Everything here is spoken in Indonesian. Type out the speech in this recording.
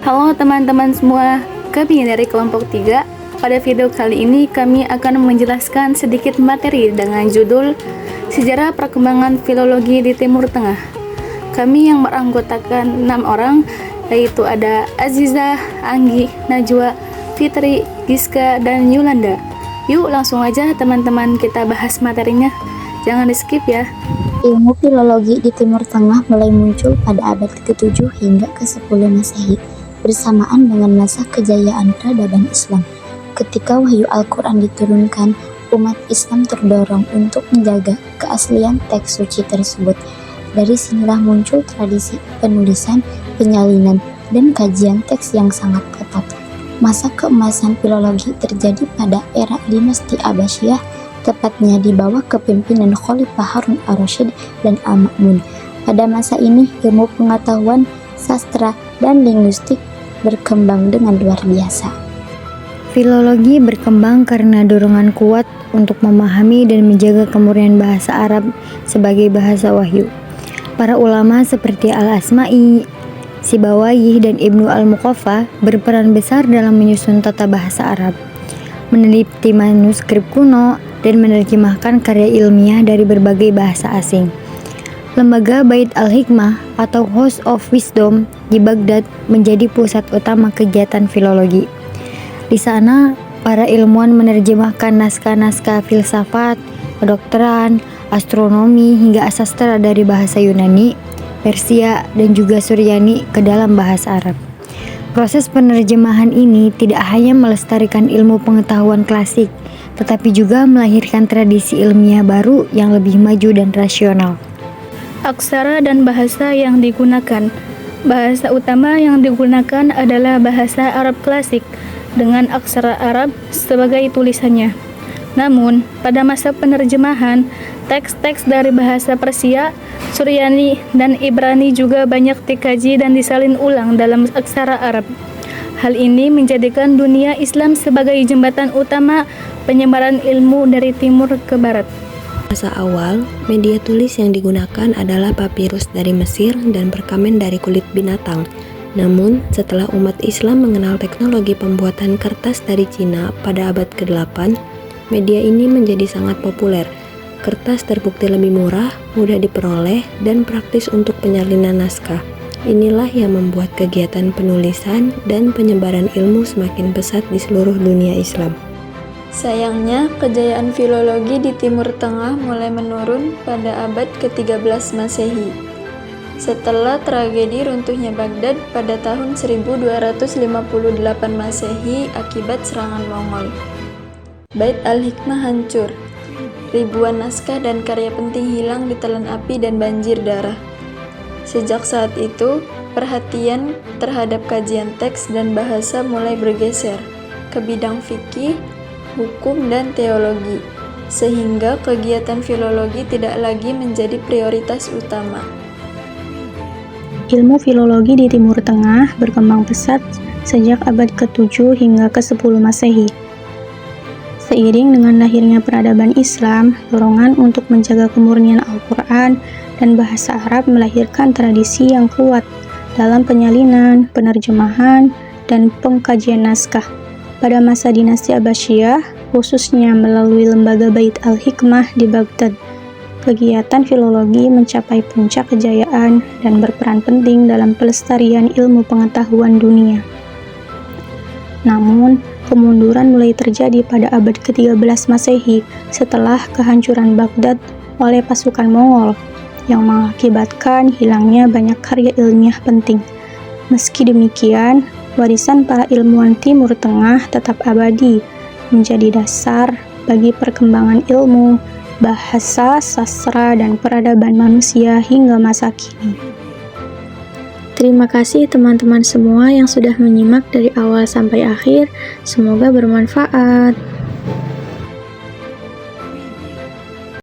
Halo teman-teman semua, kami dari kelompok 3. Pada video kali ini kami akan menjelaskan sedikit materi dengan judul Sejarah Perkembangan Filologi di Timur Tengah. Kami yang beranggotakan 6 orang, yaitu ada Aziza, Anggi, Najwa, Fitri, Giska, dan Yulanda. Yuk langsung aja teman-teman kita bahas materinya, jangan di skip ya. Ilmu filologi di Timur Tengah mulai muncul pada abad ke-7 hingga ke-10 Masehi, bersamaan dengan masa kejayaan peradaban Islam. Ketika wahyu Al-Quran diturunkan, umat Islam terdorong untuk menjaga keaslian teks suci tersebut. Dari sinilah muncul tradisi penulisan, penyalinan, dan kajian teks yang sangat ketat. Masa keemasan filologi terjadi pada era dinasti Abbasiyah, tepatnya di bawah kepemimpinan Khalifah Harun ar-Rasyid dan Al-Ma'mun. Pada masa ini, ilmu pengetahuan, sastra, dan linguistik berkembang dengan luar biasa. Filologi berkembang karena dorongan kuat untuk memahami dan menjaga kemurnian bahasa Arab sebagai bahasa wahyu. Para ulama seperti Al-Asma'i, Sibawayh, dan Ibnu Al-Muqaffa berperan besar dalam menyusun tata bahasa Arab, meneliti manuskrip kuno, dan menerjemahkan karya ilmiah dari berbagai bahasa asing. Lembaga Bait Al-Hikmah atau House of Wisdom di Baghdad menjadi pusat utama kegiatan filologi. Di sana, para ilmuwan menerjemahkan naskah-naskah filsafat, kedokteran, astronomi, hingga sastra dari bahasa Yunani, Persia, dan juga Suryani ke dalam bahasa Arab. Proses penerjemahan ini tidak hanya melestarikan ilmu pengetahuan klasik, tetapi juga melahirkan tradisi ilmiah baru yang lebih maju dan rasional. Aksara dan bahasa yang digunakan. Bahasa utama yang digunakan adalah bahasa Arab klasik dengan aksara Arab sebagai tulisannya. Namun, pada masa penerjemahan, teks-teks dari bahasa Persia, Suryani, dan Ibrani juga banyak dikaji dan disalin ulang dalam aksara Arab. Hal ini menjadikan dunia Islam sebagai jembatan utama penyebaran ilmu dari timur ke barat. Masa awal, media tulis yang digunakan adalah papirus dari Mesir dan perkamen dari kulit binatang. Namun, setelah umat Islam mengenal teknologi pembuatan kertas dari Cina pada abad ke-8, media ini menjadi sangat populer. Kertas terbukti lebih murah, mudah diperoleh, dan praktis untuk penyalinan naskah. Inilah yang membuat kegiatan penulisan dan penyebaran ilmu semakin pesat di seluruh dunia Islam. Sayangnya, kejayaan filologi di Timur Tengah mulai menurun pada abad ke-13 Masehi. Setelah tragedi runtuhnya Baghdad pada tahun 1258 Masehi akibat serangan Mongol. Bait Al-Hikmah hancur. Ribuan naskah dan karya penting hilang ditelan api dan banjir darah. Sejak saat itu, perhatian terhadap kajian teks dan bahasa mulai bergeser ke bidang fikih, hukum, dan teologi, sehingga kegiatan filologi tidak lagi menjadi prioritas utama. Ilmu filologi di Timur Tengah berkembang pesat sejak abad ke-7 hingga ke-10 Masehi. Seiring dengan lahirnya peradaban Islam, dorongan untuk menjaga kemurnian Al-Quran dan bahasa Arab melahirkan tradisi yang kuat dalam penyalinan, penerjemahan, dan pengkajian naskah. Pada masa dinasti Abbasiyah, khususnya melalui lembaga Bait Al-Hikmah di Baghdad, kegiatan filologi mencapai puncak kejayaan dan berperan penting dalam pelestarian ilmu pengetahuan dunia. Namun, kemunduran mulai terjadi pada abad ke-13 Masehi setelah kehancuran Baghdad oleh pasukan Mongol yang mengakibatkan hilangnya banyak karya ilmiah penting. Meski demikian, warisan para ilmuwan Timur Tengah tetap abadi, menjadi dasar bagi perkembangan ilmu, bahasa, sastra, dan peradaban manusia hingga masa kini. Terima kasih teman-teman semua yang sudah menyimak dari awal sampai akhir. Semoga bermanfaat.